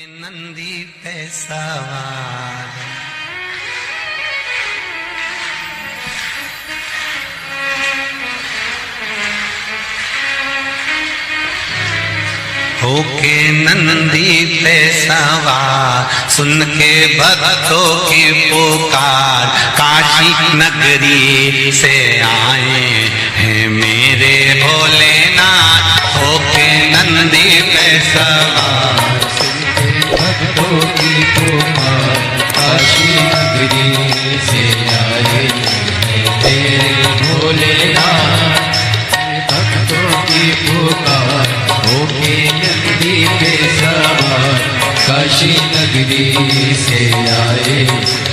नंदी पे सवार होके नंदी पे सवार, सुन के भक्तों की पुकार, काशी नगरी से आए हैं मेरे भोलेनाथ। होके नंदी पे सवार, भक्तों की पुकार, काशी नगरी से आए तेरे भोलेनाथ। भक्तों की पुकार, होके नंदी पे सवार, काशी नगरी से आए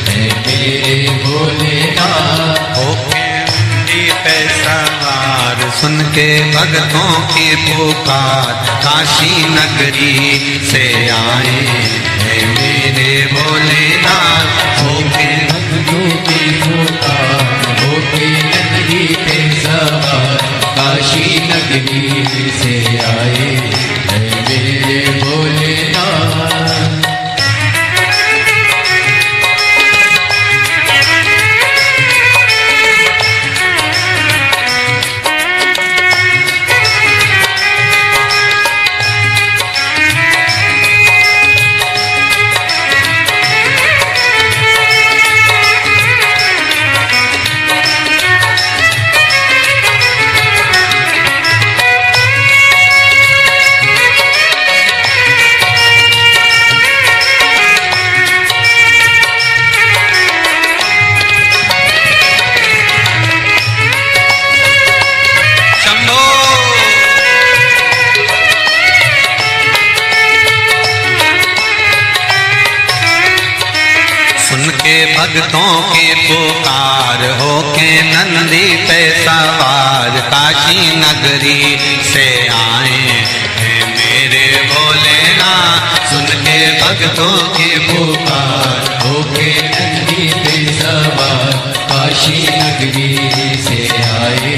मेरे भोलेनाथ। होके नंदी पे सवार, सुन के भक्तों की पुकार, काशी नगरी से आए हैं मेरे भोलेनाथ। होके भक्तों की पुकार, होके नंदी पे सवार, काशी नगरी से आए मेरे भोलेनाथ। भक्तों की पुकार, होके नंदी पे सवार, काशी नगरी से आए हैं मेरे भोलेनाथ। सुन के भक्तों की पुकार, होके नंदी पे सवार, काशी नगरी से आए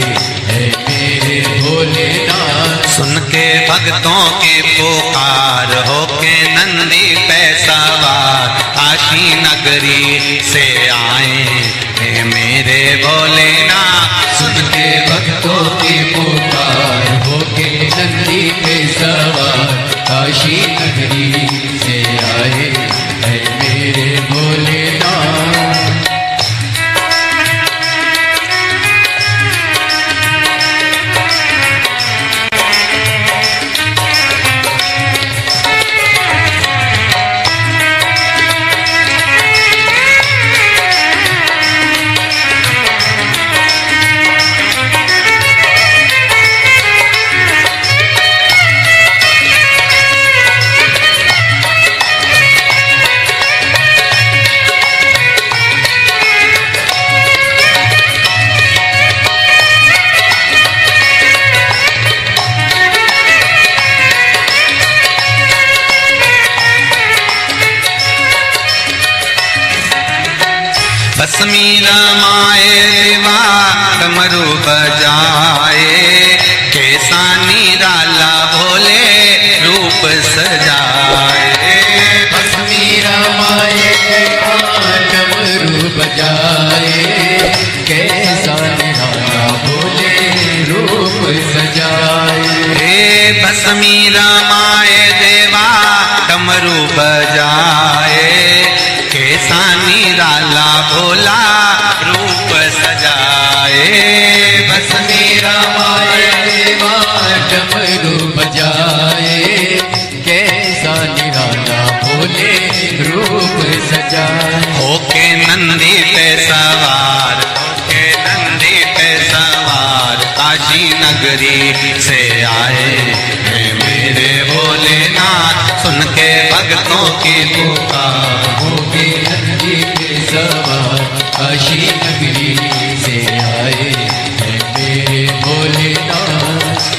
हैं मेरे भोलेनाथ। सुन के भक्तों की पुकार, होके नंदी पे सवार, काशी नगरी से आए हैं मेरे भोलेनाथ। सुन के भक्तों की पुकार, होके नंदी पे सवार, काशी नगरी से आए हैं मेरे भोलेनाथ। भस्मी रमाए देवा डमरू बजाए, कैसा निराला भोले रूप सजाए। भस्मी रमाए देवा डमरू बजाए, कैसा निराला भोले रूप सजाए। भस्मी रमाए देवा डमरू बजाए, कैसा निराला भोला रूप सजाए। भस्मी रमाए देवा डमरू बजाए, कैसा निराला भोले रूप सजाए। होके नंदी पे सवार, होके नंदी पे सवार, काशी नगरी से आए हैं मेरे भोलेनाथ। सुन के भक्तों की पुकार, होके नंदी पे सवार, काशी नगरी से आए हैं मेरे भोलेनाथ।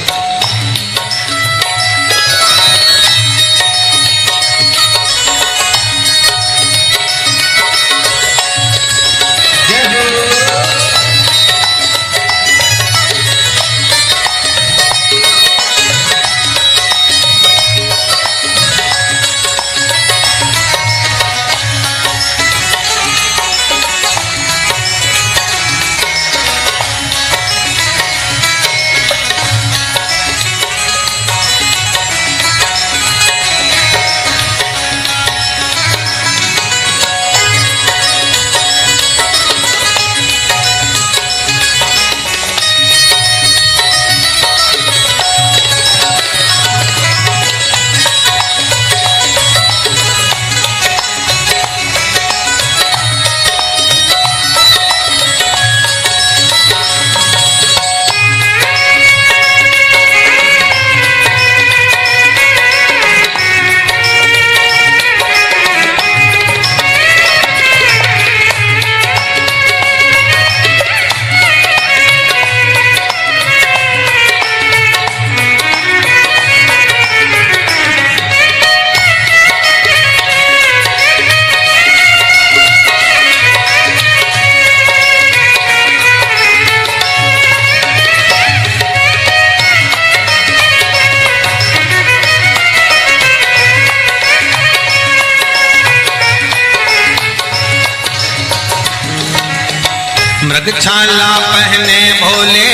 मृगछाला पहने भोले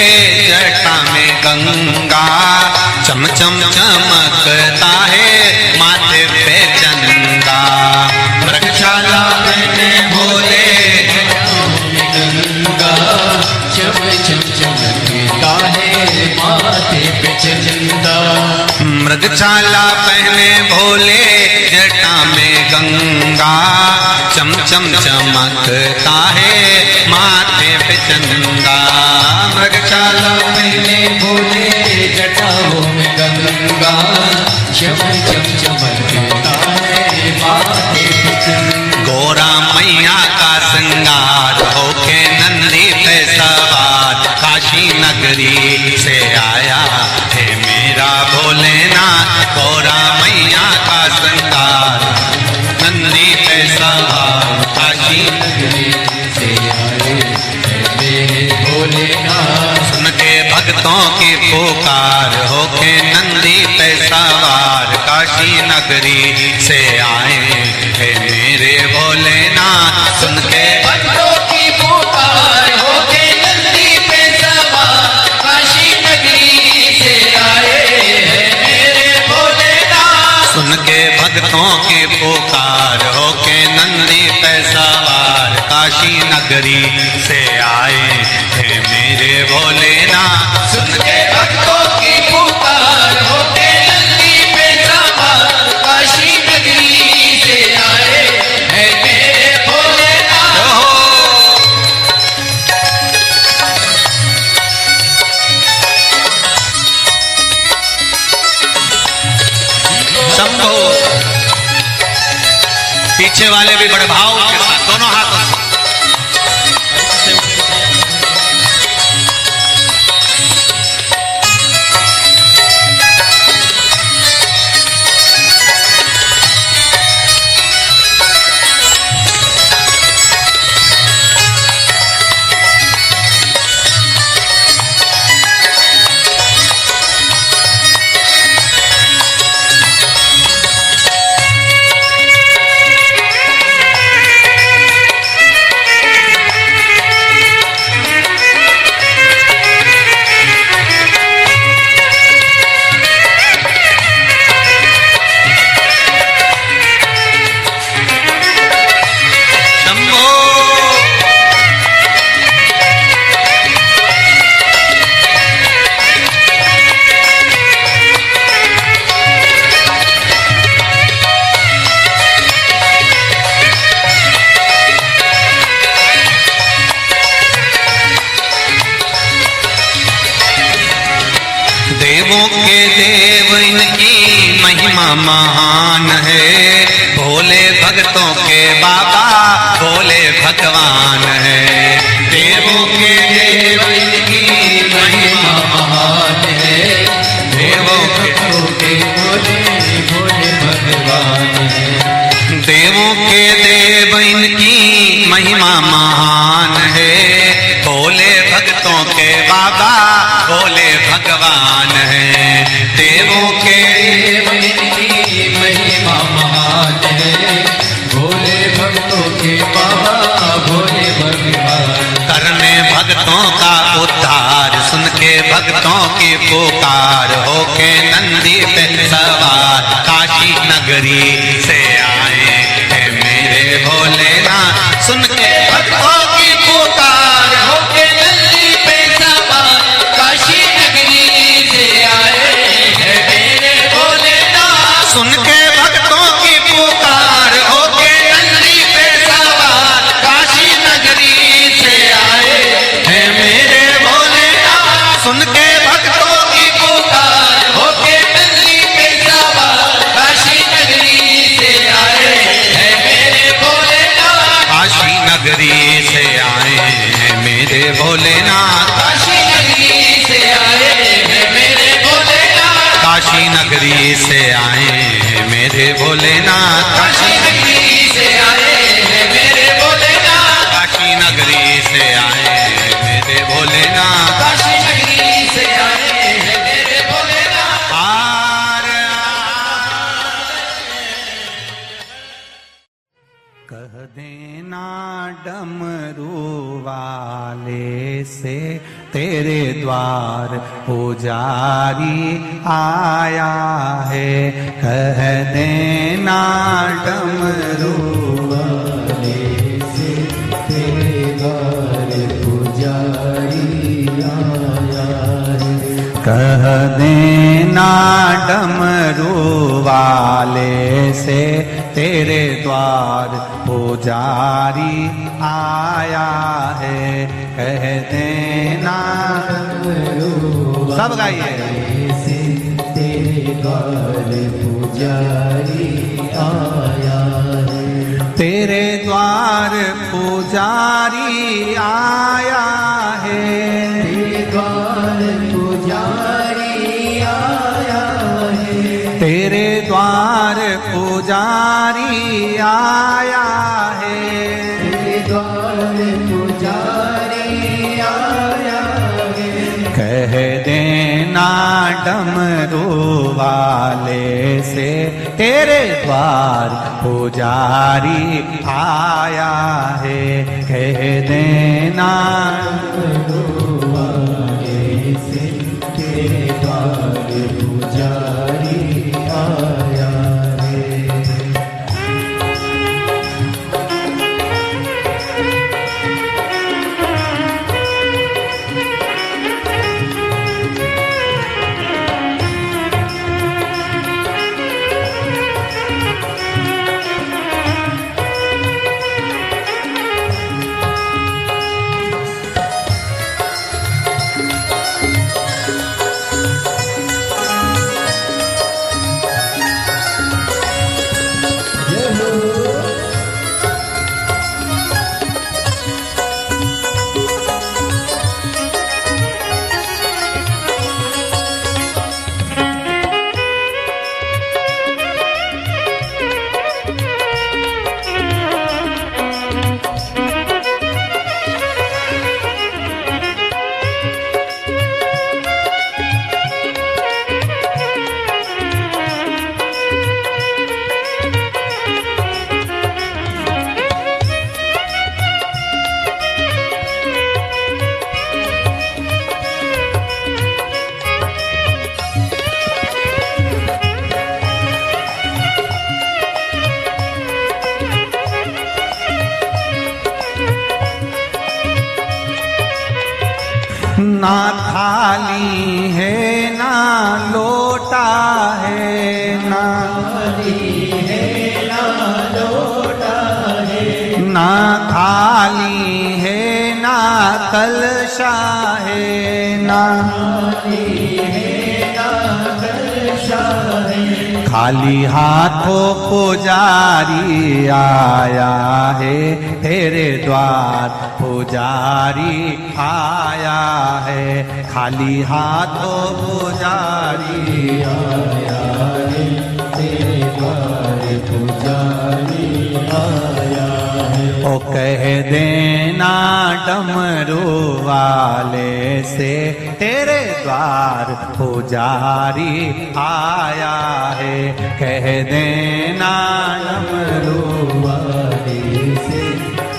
जटा में गंगा, चम चम चमकता है माथे पे चंदा। मृगछाला पहने भोले गंगा, चम चम चमकता है माथे पे चंदा। मृगछाला पहने भोले जटा में गंगा, चम चम चमकता है माथे पे चंदा। मृगछाला पहने भोले जटाओं में गंगा, चम चम चमकता है माथे पे चंदा। गोरा मैया का श्रृंगार होके नंदी पे सवार, काशी नगरी से आया है मेरा भोलेनाथ। गोरा मैया का श्रृंगार नंदी पे सवार, काशी नगरी से आए है मेरे भोलेनाथ। सुन के भक्तों की पुकार होके नंदी पे सवार, काशी नगरी से आए है मेरे भोलेनाथ। सुन के भक्तों की पुकार होके नंदी पे सवार, काशी नगरी से आए हैं मेरे भोलेनाथ। सुन के भक्तों की पुकार होके नंदी पे सवार, काशी नगरी से आए हैं मेरे भोलेनाथ। सुन के भक्तों की पुकार होके नंदी पे सवार, काशी नगरी से आए हैं मेरे भोलेनाथ। शंभो। पीछे वाले भी बड़े भाव के साथ दोनों हाथों से देवों के देव इनकी महिमा महान है, भोले भक्तों के बाबा भोले भगवान है। देवों के देव इनकी महिमा महान है, देवों के भोले भोले भगवान है। देवों के देव इनकी महिमा महान है, भोले भक्तों के बाबा भोले भगवान है। देवों के देव इनकी महिमा महान है, भोले भक्तों के बाबा भोले भगवान। करने भक्तों का उद्धार, सुन के भक्तों की पुकार होके नंदी पे सवार, काशी नगरी से आए हैं मेरे भोलेनाथ। सुन के भक्तों की पुकार होके नंदी पे सवार, काशी नगरी से आए हैं मेरे भोलेनाथ। सुन के भक्तों की पुकार होके नंदी पे सवार, काशी नगरी से आए हैं मेरे भोलेनाथ। सुन के भक्तों की पुकार होके नंदी पे सवार, काशी नगरी से आए हैं मेरे भोलेनाथ। काशी नगरी से आए हैं मेरे भोलेनाथ। काशी नगरी से आए हैं मेरे भोलेनाथ। काशी नगरी से आए हैं मेरे भोलेनाथ। काशी नगरी से आए हैं मेरे भोलेनाथ। काशी नगरी से आए हैं मेरे भोलेनाथ। काशी नगरी से आए हैं मेरे भोलेनाथ। आर कह देना डमरू वाले से तेरे द्वार पुजारी आया है। कह देना डमरू वाले से तेरे द्वार पुजारी आया है। कह देना डमरू वाले से तेरे द्वार पुजारी आया है। कह देना सब गाइए से तेरे द्वार पुजारी आया है। तेरे द्वार पुजारी आया है। तेरे द्वार पुजारी आया है। तेरे द्वार पुजारी आया है। तेरे द्वार पुजारी आया है। कह देना डमरू वाले से तेरे द्वार पुजारी आया है। कह देना डमरू वाले से तेरे द्वार पुजारी आया है। ना थाली है ना लोटा है। ना थाली है ना लोटा है। ना थाली है ना कलशा है। ना थाली है ना कलशा है। खाली हाथों पुजारी आया है। तेरे द्वार पुजारी आया है। खाली हाथों पुजारी आया है। तेरे द्वार पुजारी आया है। ओ कह देना डमरू वाले से तेरे द्वार पुजारी आया है। कह देना डमरू वाले से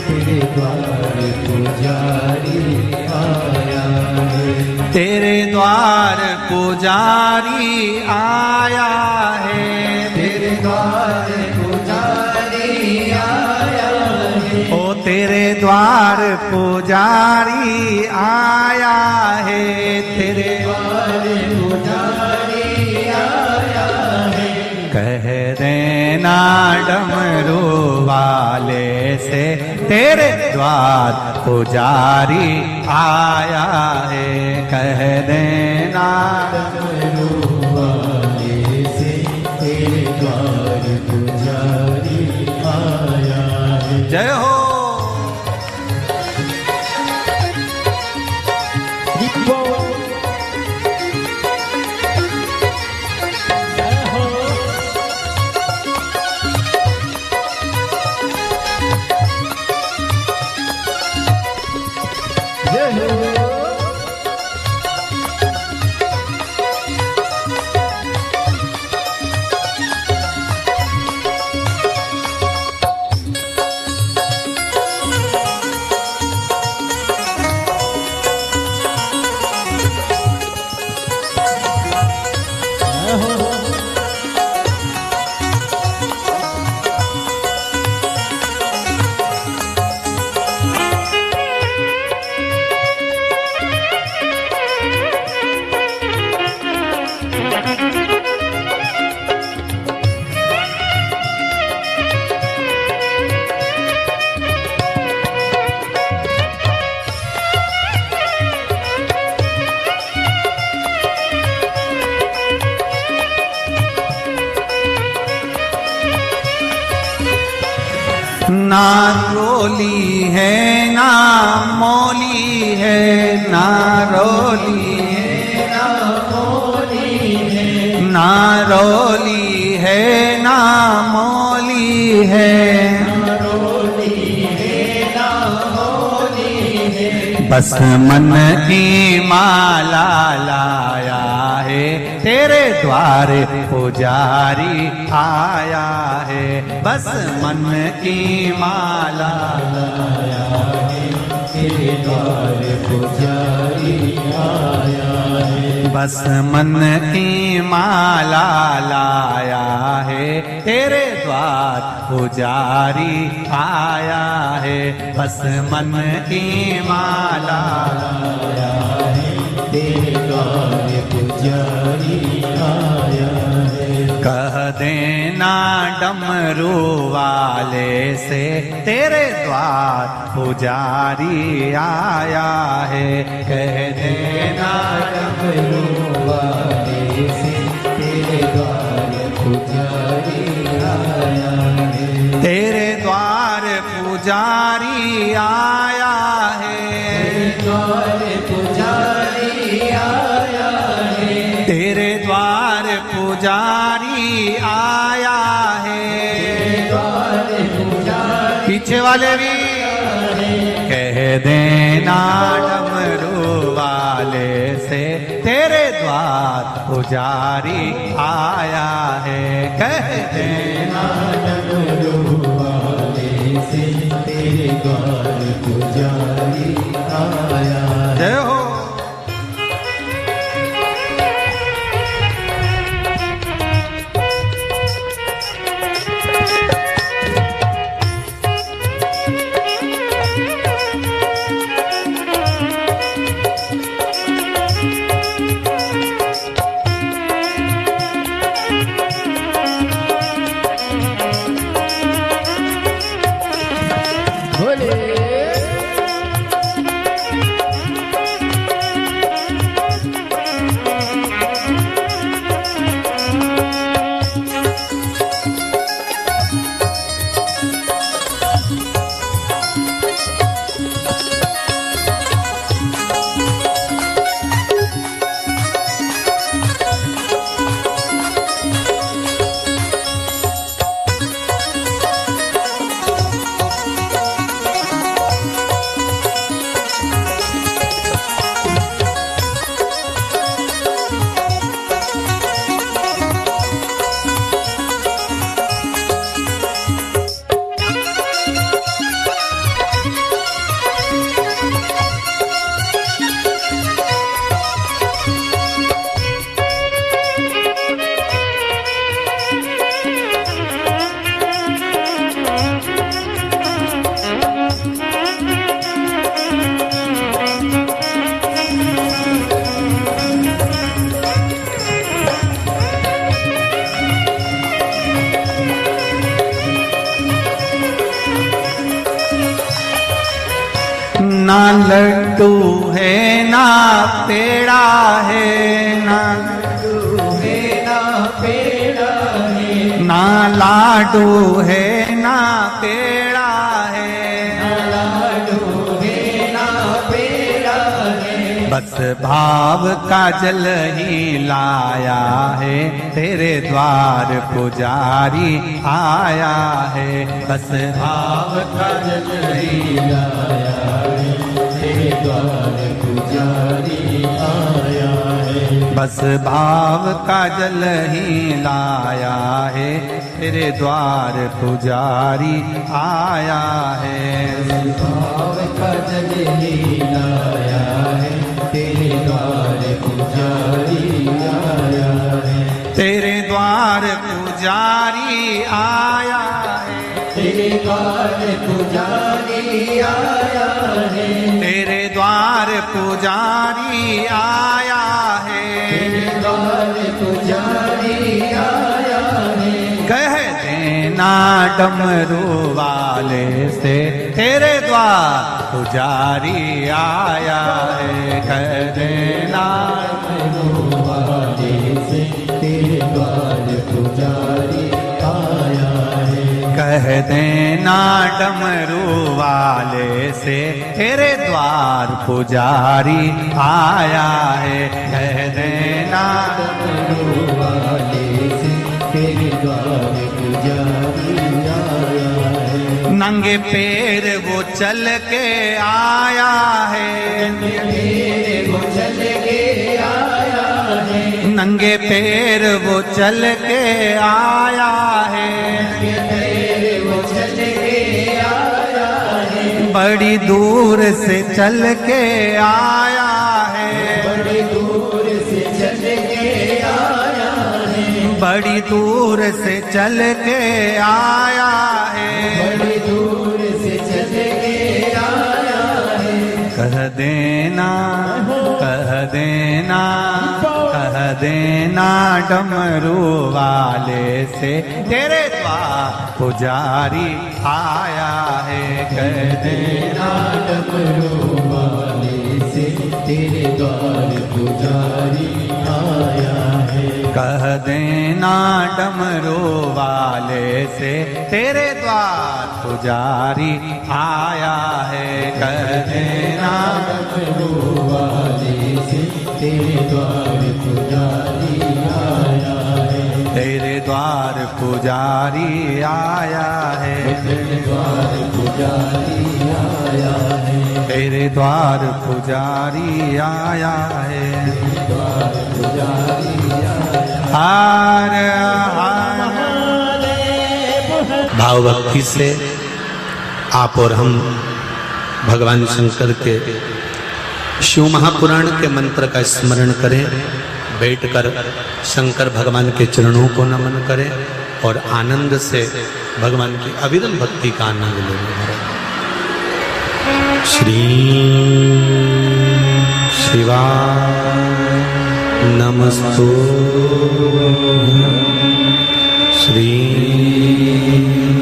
तेरे द्वार पुजारी आया है। तेरे द्वार पुजारी आया है। तेरे द्वार पुजारी आया है। ओ तेरे द्वार पुजारी आया है। तेरे द्वार पुजारी आया है। कह देना डमरू वाले से तेरे द्वार पुजारी आया है। कह देना डमरू वाले से तेरे द्वार पुजारी आया है। जय हो। ना रोली है ना मौली है, ना रोली है ना मौली है, ना रोली है ना मौली है, ना रोली है ना मौली है। बस मन की माला लाया है, तेरे द्वार पुजारी आया है। बस मन की माला लाया है, तेरे द्वार पुजारी आया है। बस मन की माला लाया है, तेरे द्वार पुजारी आया है। बस मन की माला लाया है, तेरे द्वार पुजारी आया है। कह देना डमरू वाले से, तेरे द्वार पुजारी आया है। कह देना डमरू वाले से, तेरे द्वार पुजारी आया है। तेरे द्वार पुजारी आया है, द्वार पुजारी आया है। तेरे द्वार पुजारी आया है, द्वार पुजारी। पीछे वाले भी कह देना डमरू वाले से, तेरे द्वार पुजारी आया है। कह देना डमरू वाले से, तेरे द्वार पुजारी आया है। जय हो। ना लड्डू है ना पेड़ा है, ना लड्डू है ना पेड़ा है, ना लाडू है ना पेड़ा है, ना लाडू है ना पेड़ा है। बस भाव का जल ही लाया है, तेरे द्वार पुजारी आया है। बस भाव का जल ही लाया है, तेरे द्वार पुजारी आया है। बस भाव का जल ही लाया है, तेरे द्वार पुजारी आया है। भाव का जल ही लाया है, तेरे द्वार पुजारी आया है। तेरे द्वार पुजारी आया है, तेरे द्वार पुजारी आया है। तेरे द्वार पुजारी आया है, तेरे द्वार पुजारी आया है। कह देना डमरू वाले से, तेरे द्वार पुजारी आया है। कह देना डमरू वाले से, तेरे द्वार पुजारी आया है। कह देना डमरू वाले से तेरे द्वार पुजारी आया है। कह देना डमरू वाले से तेरे द्वार पुजारी आया है। नंगे पैर वो चल के आया है। वो चल के आया है। नंगे पैर वो चल के आया है। वो चल के आया है। बड़ी दूर से चल के आया है। बड़ी दूर से चल के आया है। बड़ी दूर से चल के आया है। बड़ी दूर से चल के आया है। कह देना कह देना कह देना डमरू वाले से तेरे द्वार पुजारी आया है। कह देना डमरू वाले से तेरे द्वार पुजारी आया है। कह देना डमरू वाले से तेरे द्वार पुजारी आया है। कह देना डमरू वाले से तेरे द्वार पुजारी आया है। तेरे द्वार पुजारी आया है। तेरे द्वार पुजारी आया है। तेरे द्वार पुजारी आया है। द्वार पुजारी आया हार हार भाव भक्ति से आप और हम भगवान शंकर के शिव महापुराण के मंत्र का स्मरण करें। बैठकर शंकर भगवान के चरणों को नमन करें और आनंद से भगवान की अविरल भक्ति का आनंद लें। श्री शिवाय नमस्तुभ्यं। श्री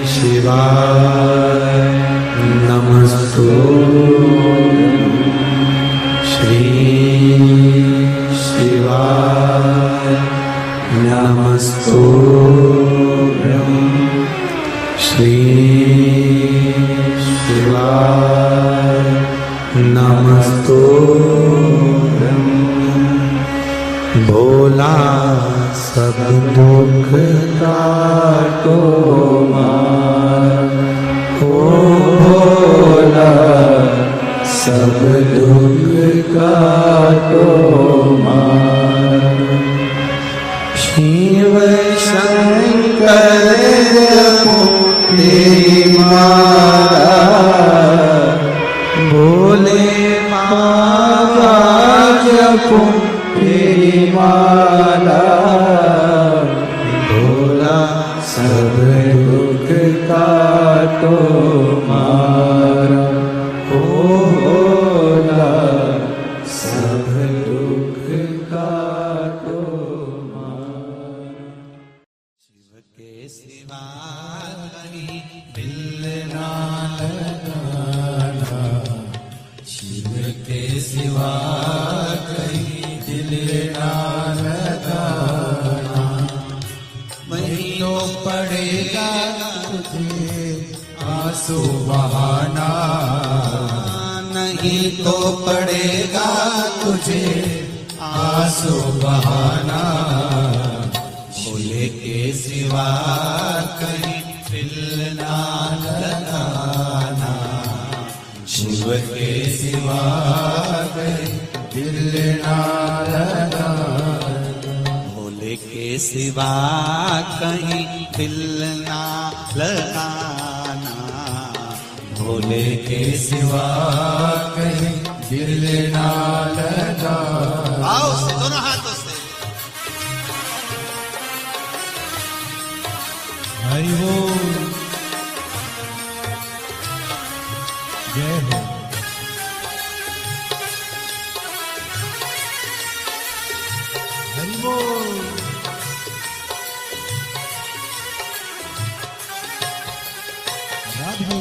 शिवाय नमस्तुभ्यं। श्री शिवाय नमस्तुभ्यं। श्री शिवाय नमस्तुभ्यं। भोला सब दुख काटो मार। ओ भोला सब दुख काटो मार। शिव शंकर तेरी मारा। भोले बाबा जपो तेरी माला। भोला सब दुख काटो मारा। ओ भोला सब दुख काटो मारा। शिव के सिवा कहीं दिल ना लगाना। शिव के सिवा कहीं दिल ना लगाना। वही तो पड़ेगा तुझे आंसू बहाना। नहीं तो पड़ेगा तुझे आंसू बहाना। भोले के सिवा कहीं दिल ना लगाना। शिव के सिवा कहीं दिल ना लगाना। भोले के सिवा कहीं दिल ना लगाना। भोले के सिवा कहीं दिल ना लगाना। आओ से दोनों हाथों से। हरि बोल। जय हो। हरि बोल। राधे।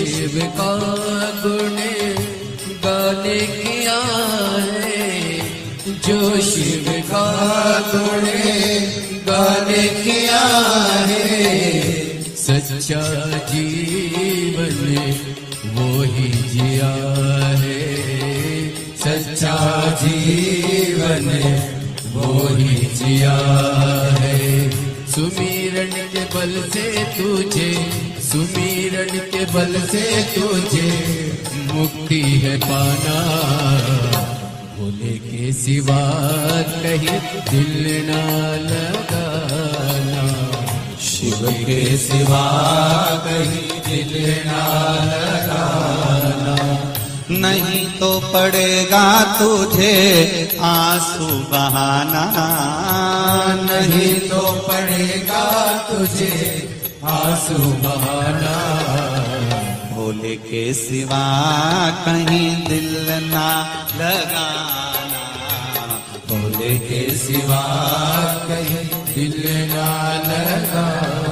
शिव का गुण गाने किया है, जो शिव का गुण गाने किया है, सच्चा जीवन वो ही जिया है, सच्चा जीवन वो ही जिया है। सुमिरन के बल से तुझे, सुमिरन के बल से तुझे मुक्ति है पाना, भोले के सिवा कहीं दिल ना लगाना, शिव के सिवा कहीं दिल ना लगाना। नहीं तो पड़ेगा तुझे आंसू बहाना, नहीं तो पड़ेगा तुझे आंसू बहाना, भोले के सिवा कहीं दिल ना लगाना, भोले के सिवा कहीं दिल ना लगाना।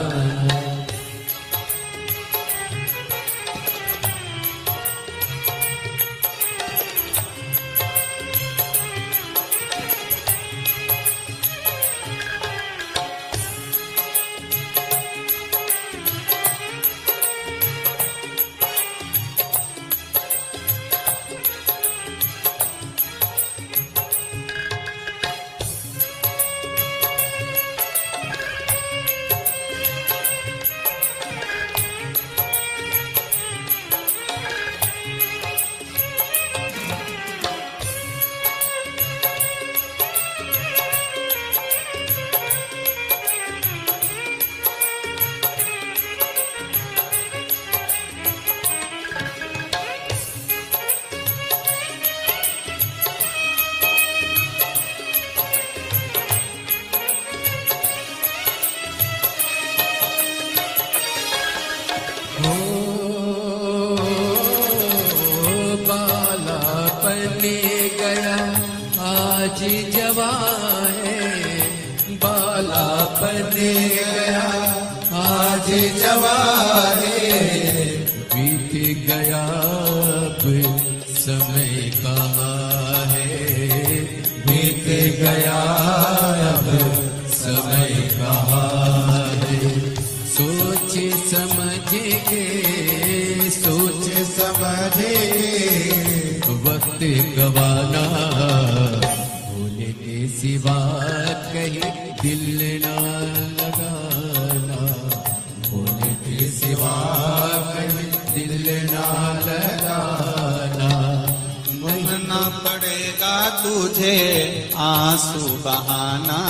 गया आज जवान है, बालापन गया आज जवान है, बीत गया अब समय कहाँ है, बीत गया अब समय कहाँ है। सोच समझ के, सोच समझ के वक्त गवाना, भोले के सिवा कहीं दिल ना लगाना, भोले के सिवा कहीं दिल ना लगाना। भूलना पड़ेगा तुझे आंसू बहाना,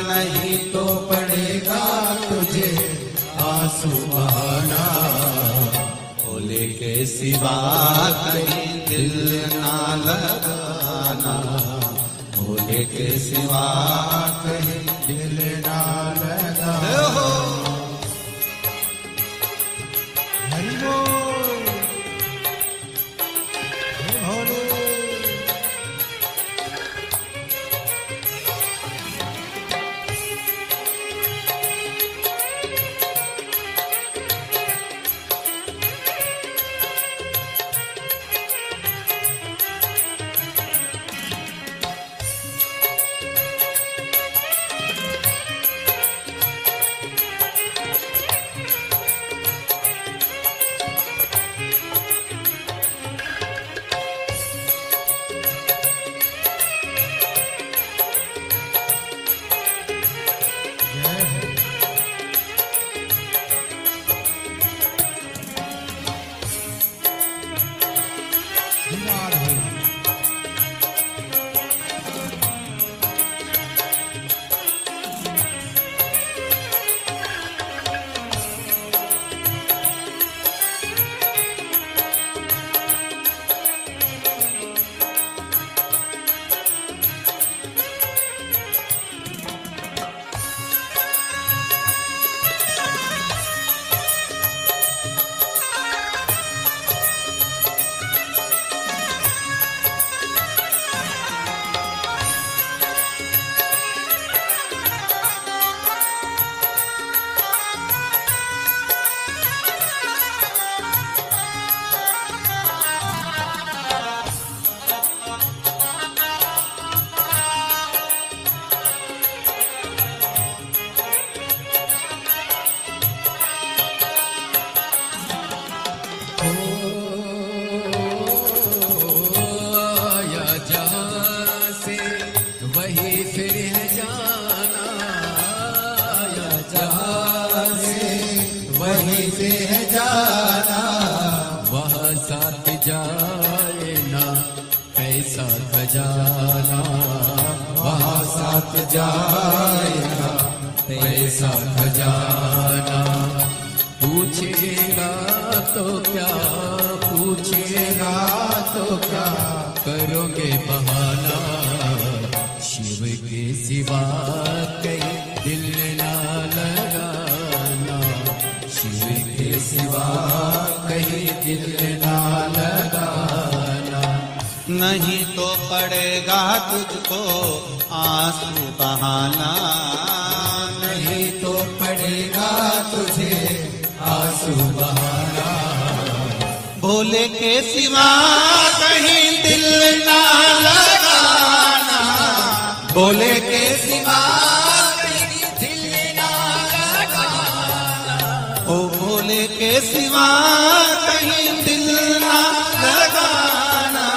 नहीं तो पड़ेगा तुझे आंसू बहाना, भोले के सिवा कहीं दिल ना लगाना, भोले के सिवा कहीं दिल ना लगाना। हरि बोल भोले। जाना, वहाँ साथ जाएगा पैसा खजाना। पूछेगा तो क्या, पूछेगा तो क्या, करोगे बहाना। शिव के सिवा कहीं दिल ना लगाना, शिव के सिवा कहीं दिल ना लगाना। नहीं तो पड़ेगा तुझको आंसू बहाना, नहीं तो पड़ेगा तुझे आंसू बहाना। भोले के सिवा कहीं दिल ना लगाना, भोले के सिवा कहीं दिल ना लगाना। ओ भोले के सिवा कहीं दिल ना लगाना,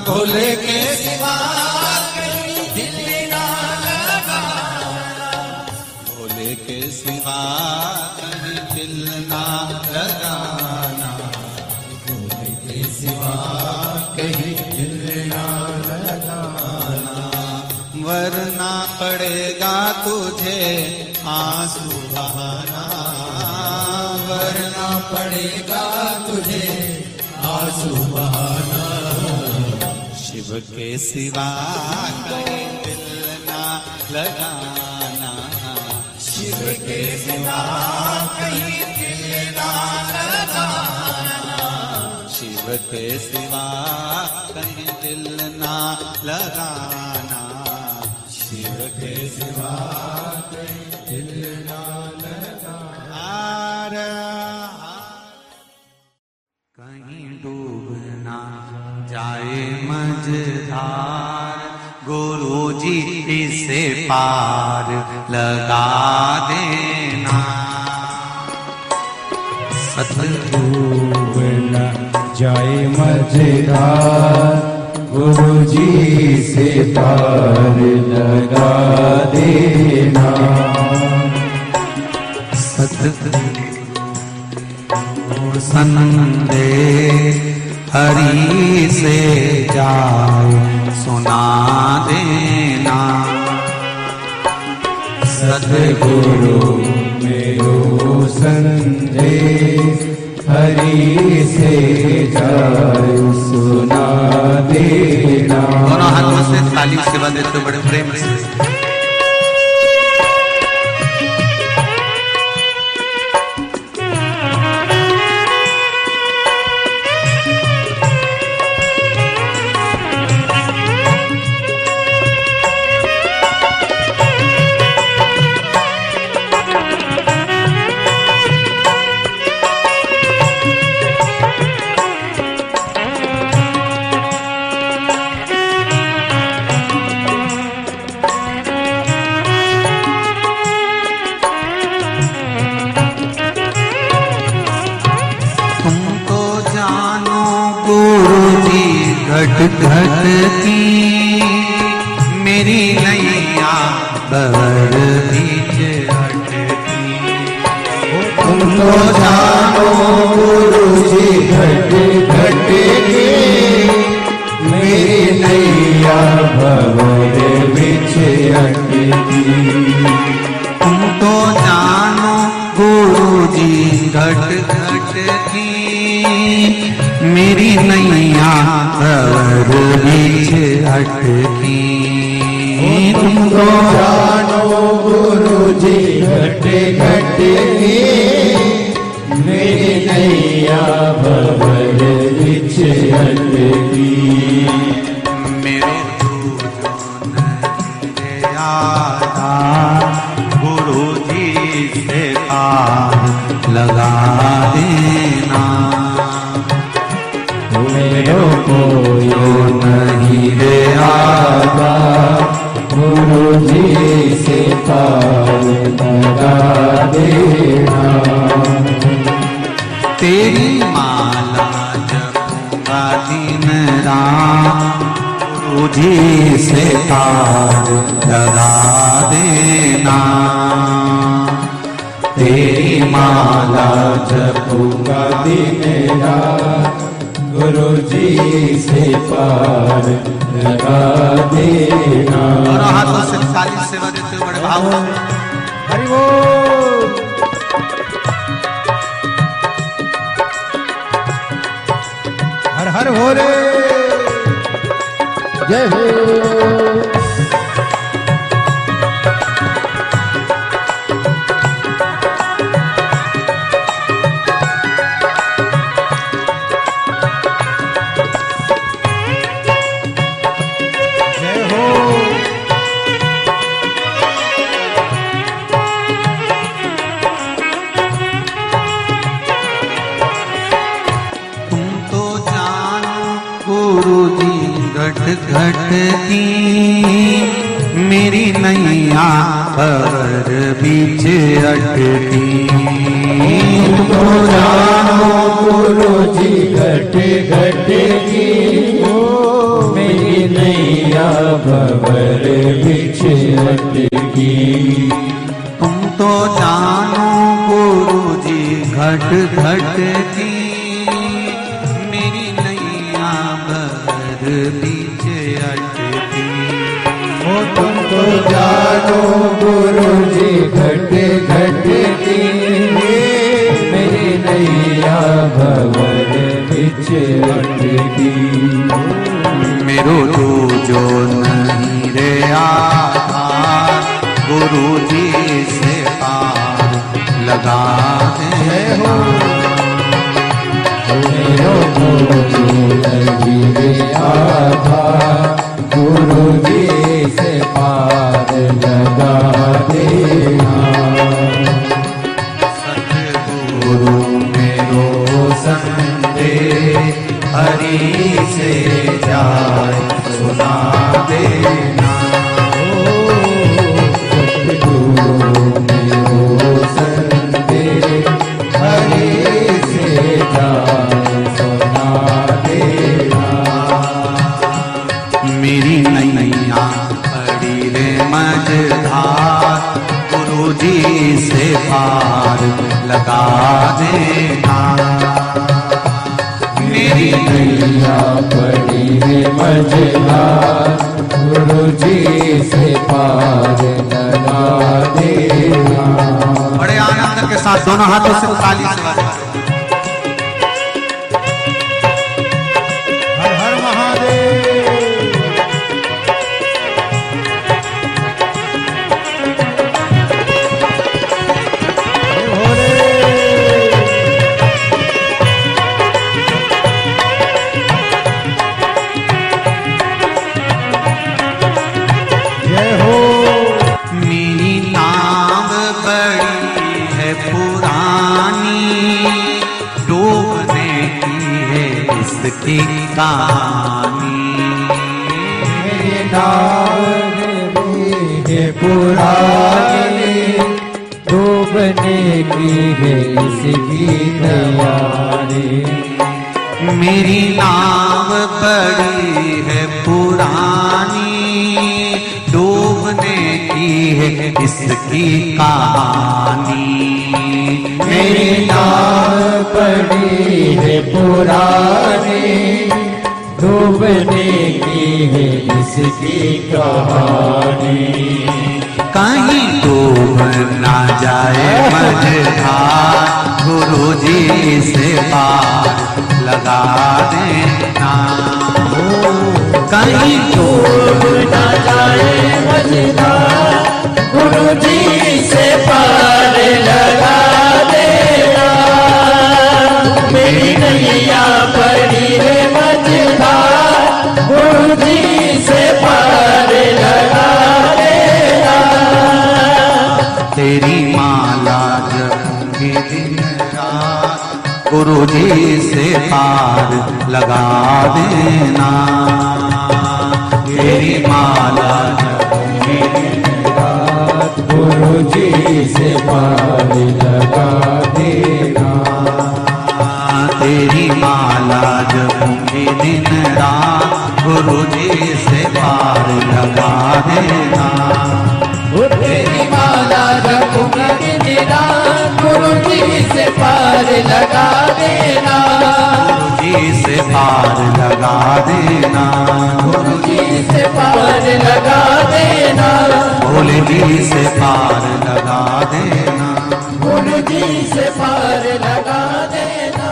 भोले के सिवा कहीं दिल ना लगाना। भोले के सिवा कहीं दिल ना लगाना, भोले के सिवा कहीं दिल ना लगाना। वरना पड़ेगा तुझे आंसू बहाना, वरना पड़ेगा तुझे आंसू बहाना। शिव के सिवा कहीं दिल ना लगाना, शिव के सिवा कहीं दिल ना लगाना। शिव के सिवा कहीं दिल ना लगाना, शिव के सिवा कहीं दिल ना लगाना। कहीं डूब ना जाए मझधार, गुरुजी इसे पार लगा देना। डूब न जाए मझधार, गुरुजी से पार लगा देना। सतगुरु संदेश हरि से जाए सुना देना। सतगुरु मेरो संदेश हरि से जाए सुना देना। दोनों हाथों से ताली सेवा देते बड़े प्रेम से। घट घट की मेरी नैया बड़ बीच अटकी। तुम तो जानो गुरुजी घट घट की मेरी नैया भंवर बिछ अटकी। तुम तो जानो गुरुजी घट घट की मेरी नैया भंवर बीच अटकी। तुम तो जानो गुरुजी घट घट की मेरी नैया भंवर बिछ अटकी। मेरे तुझो नहीं आता गुरुजी से पार लगा देना। मेरो कोई नहीं रे आता गुरुजी से पार लगा देना। तेरी माला जपूंगा दिन रात गुरुजी से पार लगा देना। तेरी माला जपूंगा दिन रात गुरु जी से पार लगा देना। और हाथों से ताली सेवा देते हुए बड़े भाव हरि बोल। हर हर भोले जय हो। घट की मेरी नैया पर बीच अटकी। तो जानो गुरु जी घट घट की मेरी नैया भंवर बीच अटकी। तुम तो जानो गुरु जी घट घट की मेरी नैया भंवर बीच अटकी। ओ तुम तो जानो गुरु जी घट घट की मेरी नैया भंवर बीच अटकी। मेरो जो नहीं रे आधार गुरु जी से पार लगा दे हो। मेरो जो नहीं रे आधार गुरु जी से पार लगा देना। सतगुरु मेरो संदेश हरि से जाए सुना देना। सतगुरु मेरो संदेश हरि से जाए सुना देना। मेरी नैया पड़ी रे मझधार गुरु जी से पार लगा देना। मेरी नैया पड़ी है मझधार गुरु जी से पार लगा देना। बड़े आनंद के साथ दोनों हाथों से ताली से बजाएं। हर हर महादेव। मेरी नाव बड़ी है पुरानी डूबने की है इसकी कहानी। मेरी नाव है पुरानी डूबने की है इसकी तैयारी। मेरी नाव बड़ी है पुरानी डूबने की है इसकी कहानी। मेरी नाव बड़ी है पुरानी डूबने की है इसकी कहानी। कहीं डूब ना जाए मझधार गुरु जी से पार लगा देना। कहीं डूब ना जाए मझधार गुरु जी से पार लगा देना। मेरी नैया पड़ी है मझधार गुरु जी से पार लगा देना। तेरी माला जपूंगी दिन रात गुरु जी से पार लगा देना। तेरी माला जपूंगी दिन रात गुरु जी से पार लगा देना। तेरी माला जपूंगी दिन रात गुरु जी से पार लगा देना। तेरी माला जपूंगी दिन रात गुरु जी से पार लगा देना। गुरु जी से पार लगा देना, गुरु जी से पार लगा देना, भोले जी से पार लगा देना, गुरु जी से पार लगा देना।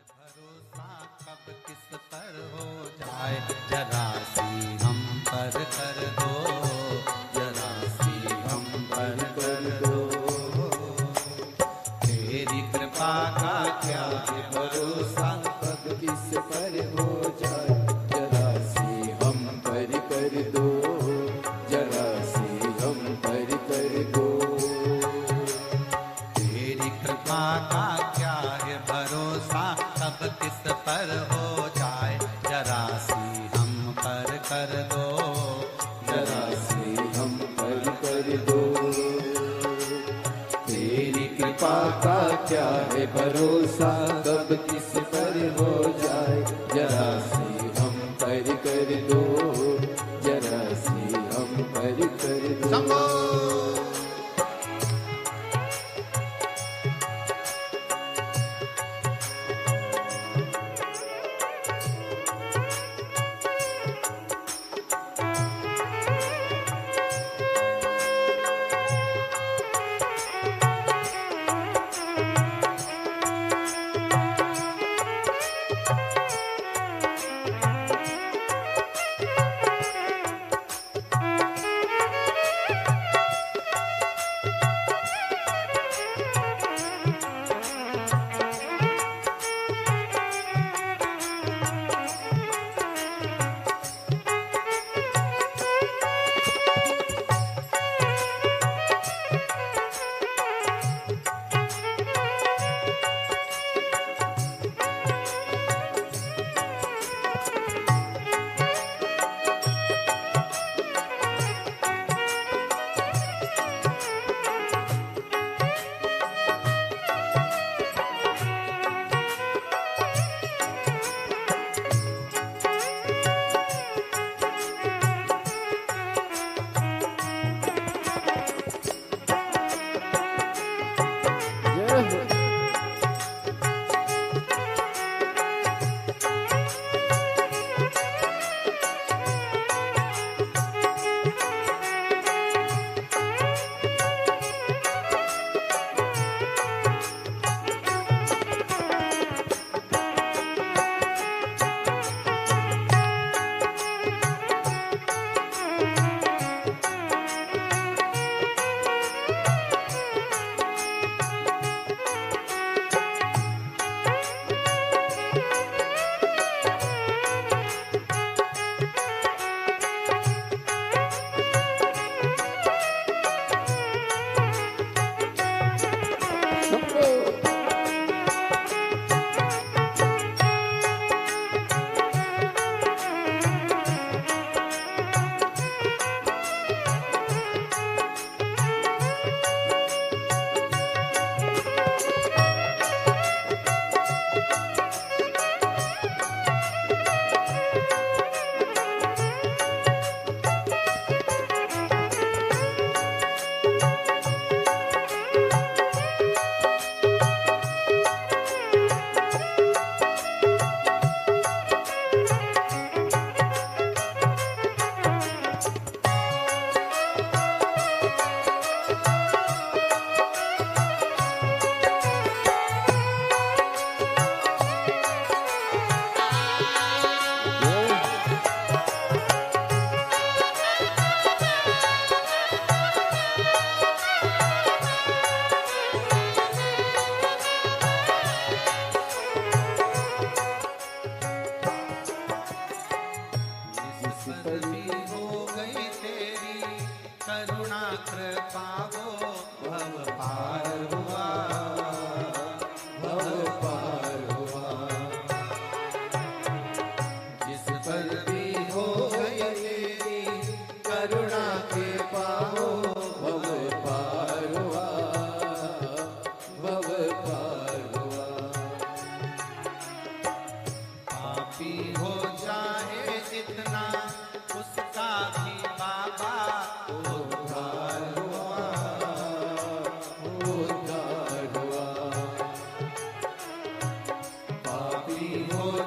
भरोसा कब किस पर हो जाए, जरा सी हम पर कर दो, जरा सी हम पर कर दो। तेरी कृपा का क्या है भरोसा, कब किस पर हो जाए, जरा सी हम पर कर दो, जरा सी हम पर कर दो। तेरी कृपा का क्या है भरोसा, कब किस पर हो जाए, जरा सी हम पर कर दो, जरा सी हम पर कर दो। तेरी कृपा का क्या है भरोसा, कब किस पर हो जाए, जरा सी हम पर कर दो, जरा सी हम पर कर दो।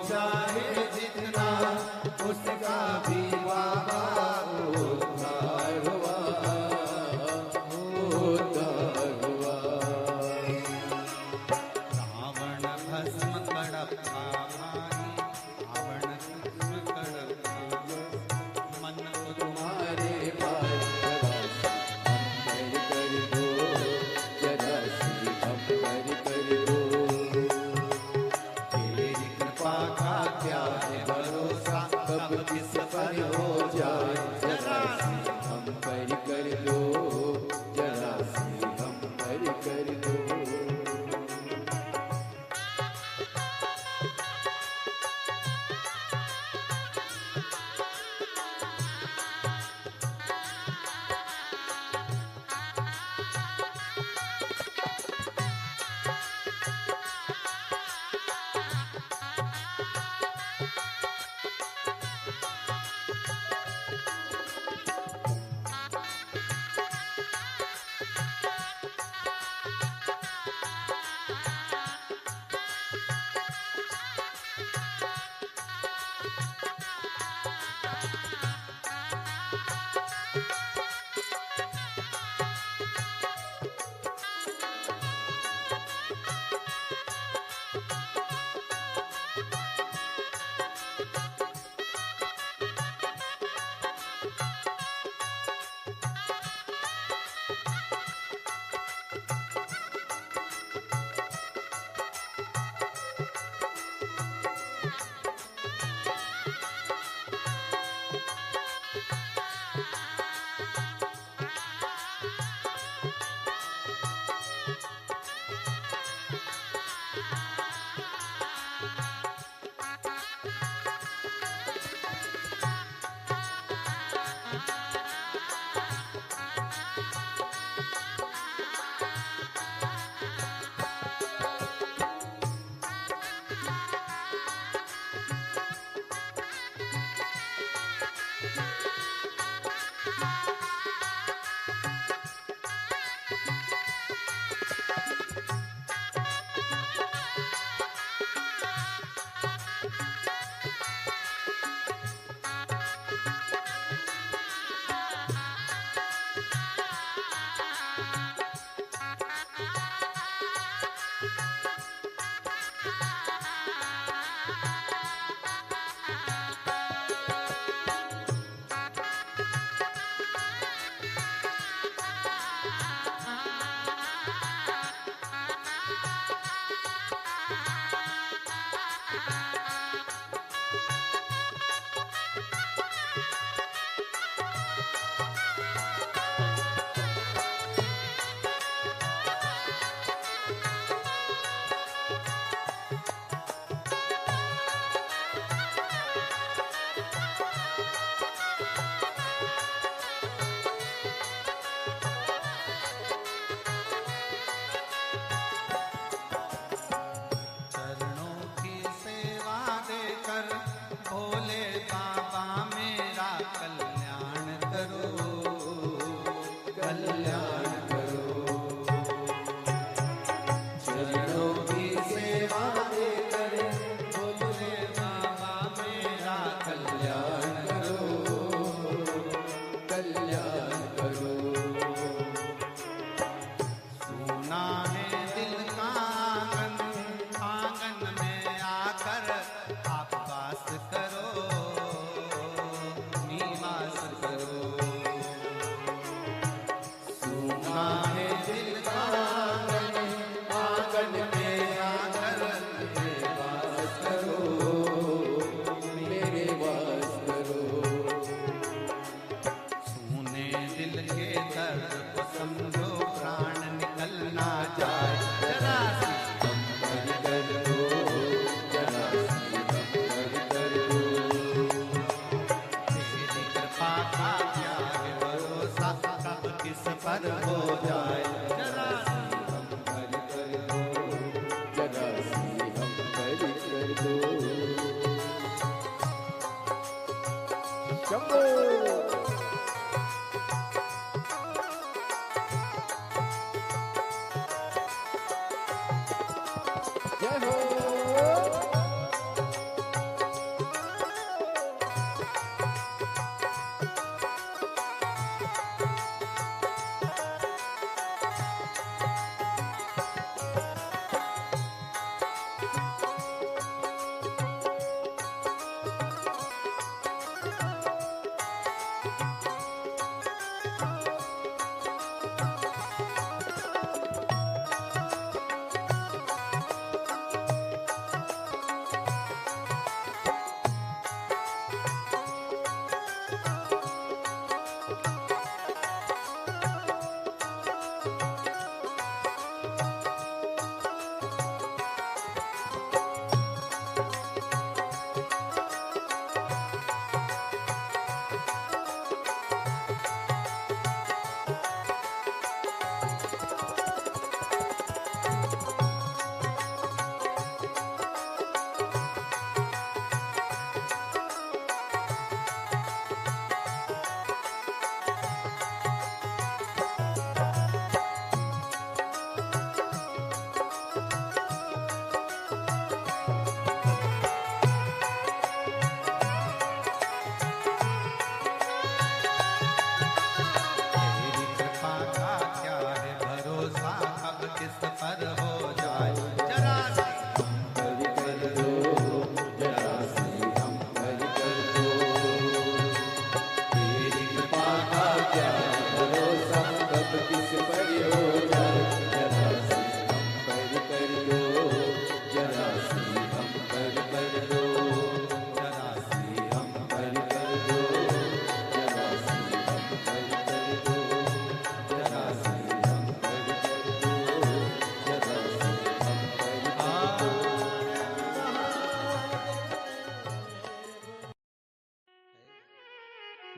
चाहे जितना उसका भी बाबा उद्धार हुआ, उद्धार हुआ। रावण भस्म कड़प्पा भाई, रावण भस्म कड़प्पा, मन को तुम्हारे पास जरा सी हम कर दो, तेरी कृपा का क्या है भरोसा, कब किस पर हो जाए, जरा सी हम कर दो, जरा सी हम कर दो।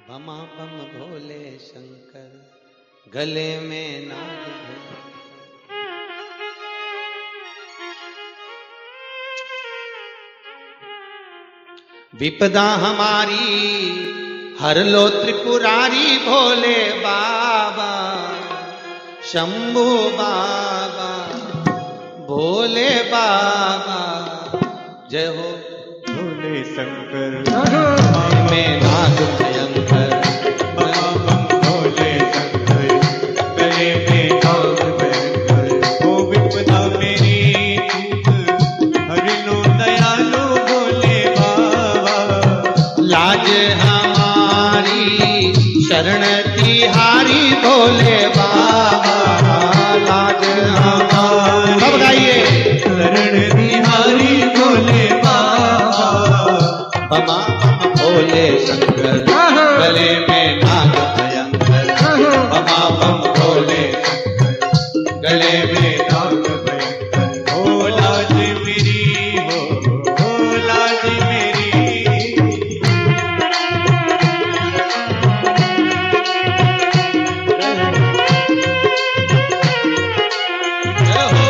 बमा बम भोले शंकर, गले में नाग भैंकर। विपदा हमारी हर लो त्रिपुरारी भोले बाबा, शंभू बाबा, भोले बाबा, जय हो भोले शंकर में नाग भयंकर। भोले शंकर गले में नाग भयंकर। ओ विपदा मेरी हर लो दयालु भोले बाबा, लाज हमारी शरण तिहारी भोले बाबा, लाज हमारी। सब गाइए। शरण तिहारी भोले बाबा, बमा बम भोले शंकर, गले में नाग भयंकर। बमा बम भोले शंकर, गले में नाग भयंकर। ओ लाज मेरी हो लाज मेरी। जय हो।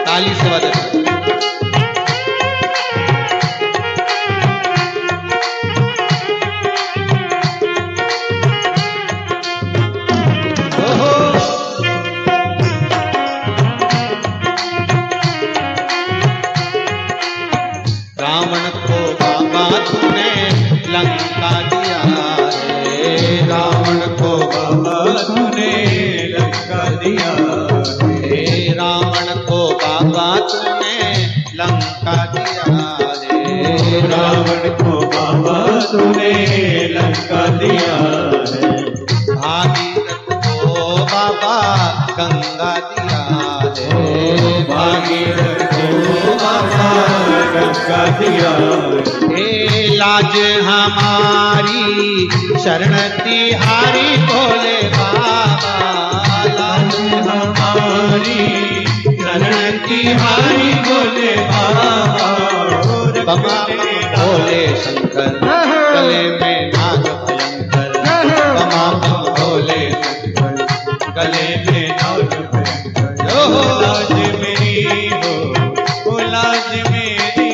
ताली से बजाते। ओहो। रावण को बाबा तूने लंका दिया रे, रावण को बाबा तूने लंका दिया रे, रावण को बाबा तूने लंका दिया रे, रावण को बाबा तूने लंका दिया है। भागीरथ को बाबा गंगा दिया रे, भागीरथ को बाबा गंगा दिया हे लाज हमारी शरण तिहारी भोले बाबा, लाज हमारी शरण तिहारी भोले बाबा। बमा भोले शंकर, गले में नाग भयंकर। बमा बम भोले शंकर, गले में नाग भयंकर। ओहो। लाज मेरी हो लाज मेरी।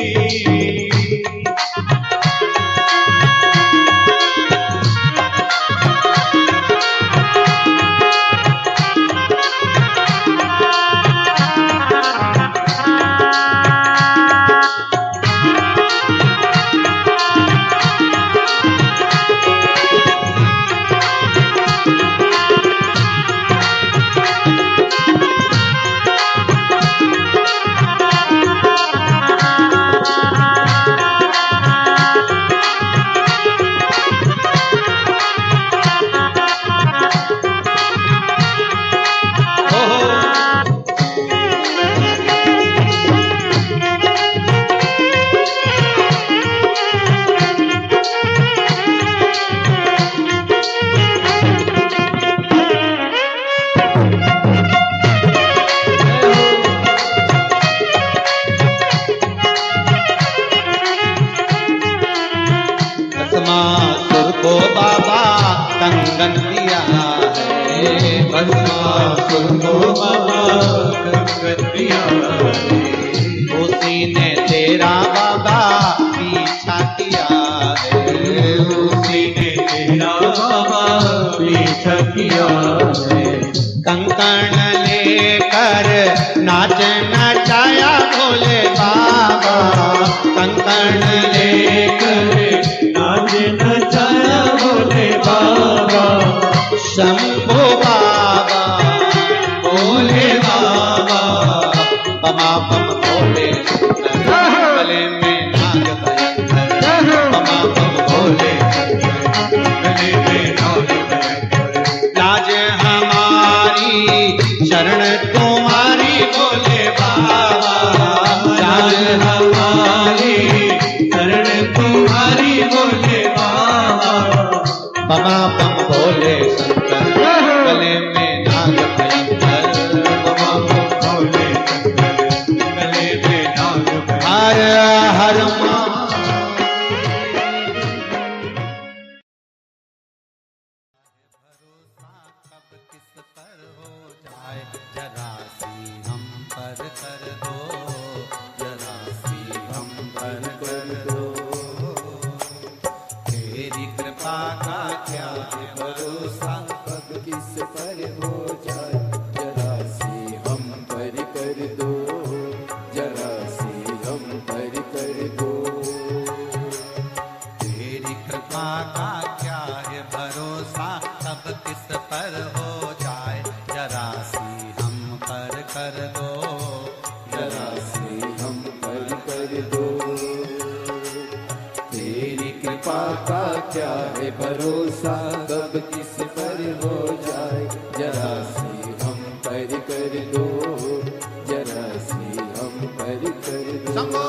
भस्मासुर को बाबा कंगन दिया है, भस्मासुर को बाबा कंगन दिया है। उसी ने तेरा बाबा पीछा किया है, उसी ने तेरा बाबा पीछा किया है। कंकण लेकर नाच नचाया भोले बाबा, कंकण लेकर नाच नचाया भोले बाबा। शंभो बाबा, भोले बाबा, बमा बम भोले शंकर, गले में नाग भयंकर। बमा बम भोले शंकर, गले में नाग भयंकर। लाज हमारी शरण तुम्हारी भोले बाबा, कृपा का क्या है भरोसा, कब किस पर हो जाए, जरा सी हम पर कर दो, जरा सी हम पर कर दो। तेरी कृपा का क्या है भरोसा, कब किस पर हो जाए, जरा सी हम पर कर दो, जरा सी हम पर कर दो। तेरी कृपा का क्या है भरोसा, कब किस पर हो जाए, जरा सी हम पर कर दो, जरा सी हम पर कर दो।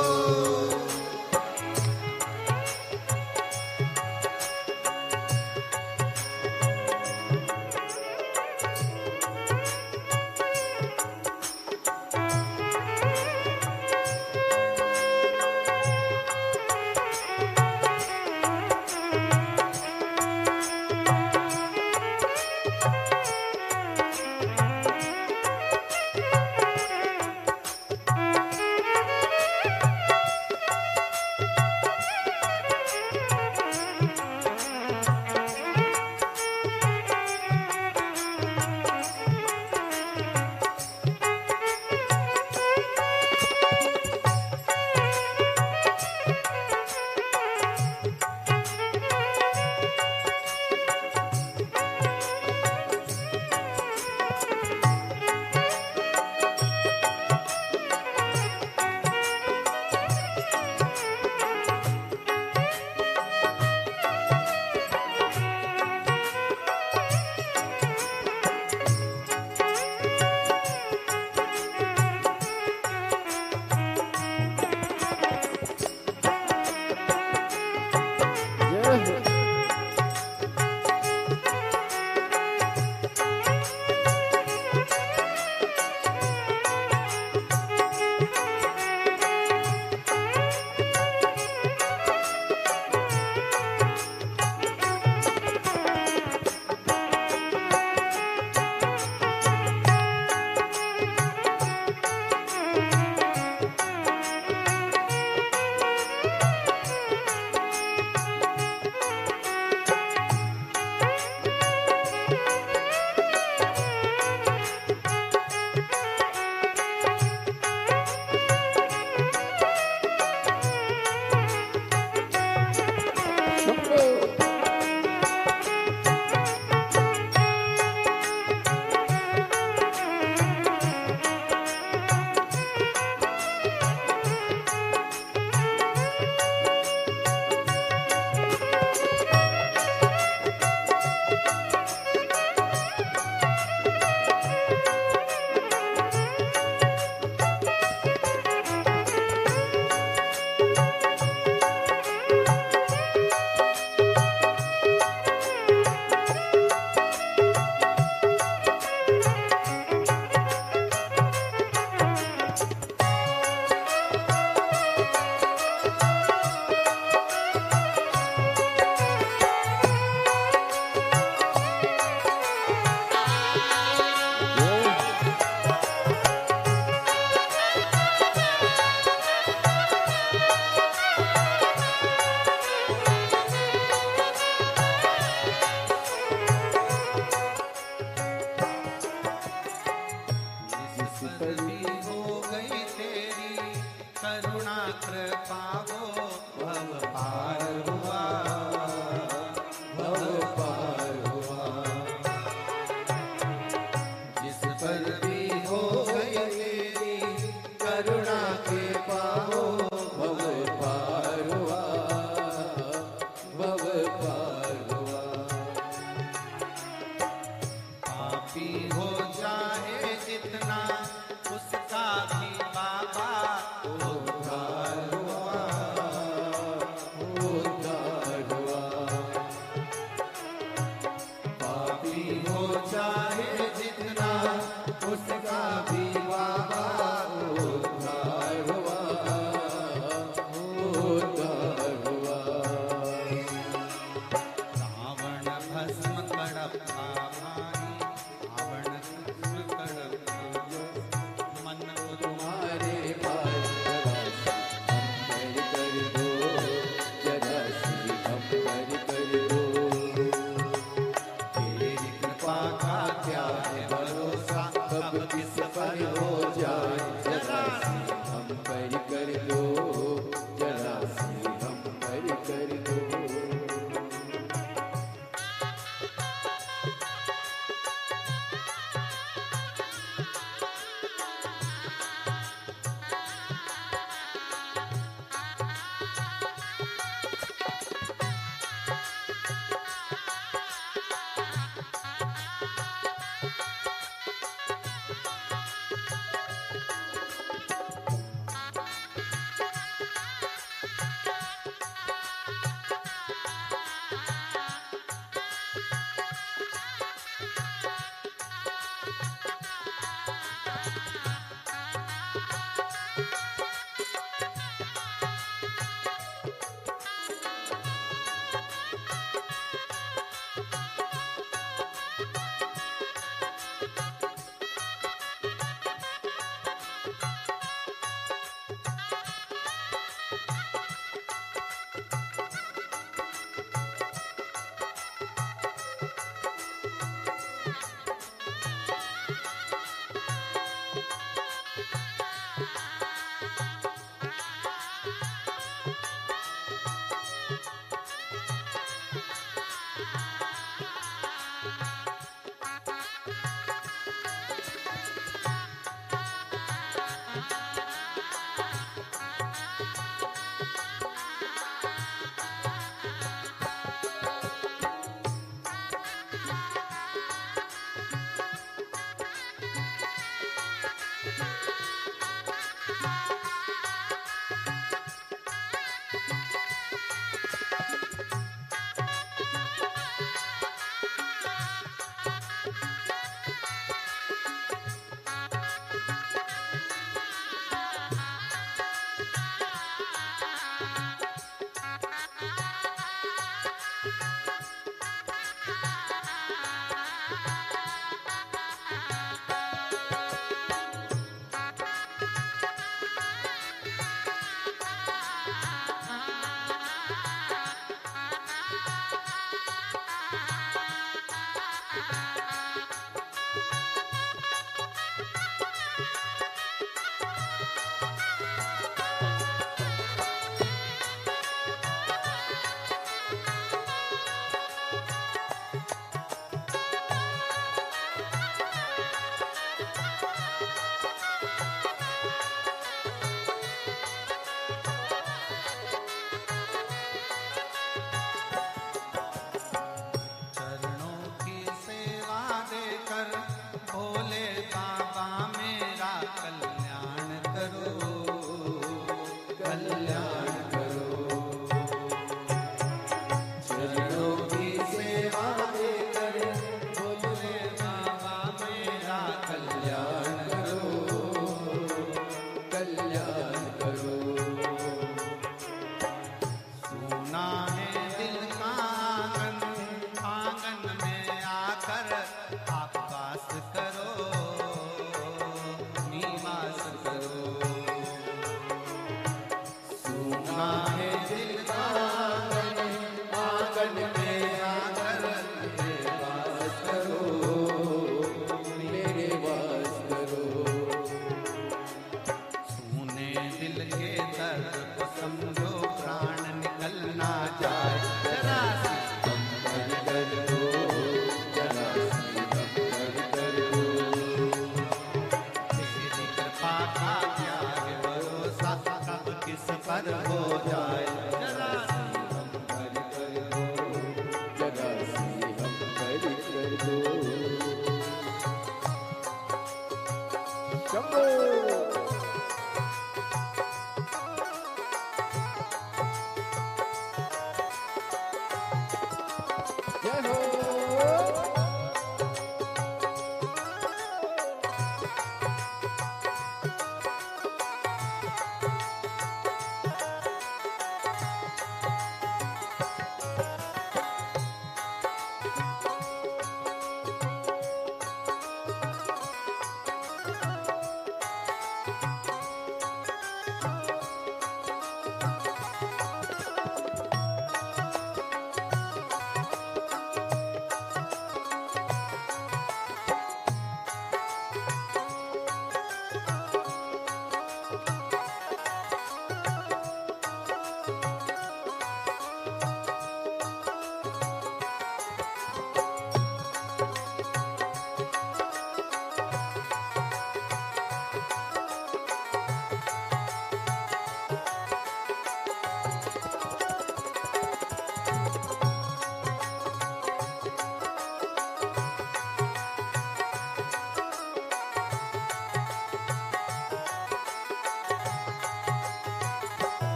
जय हो।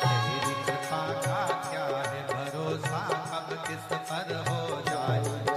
तेरी कृपा का क्या है भरोसा, कब किस पर हो जाए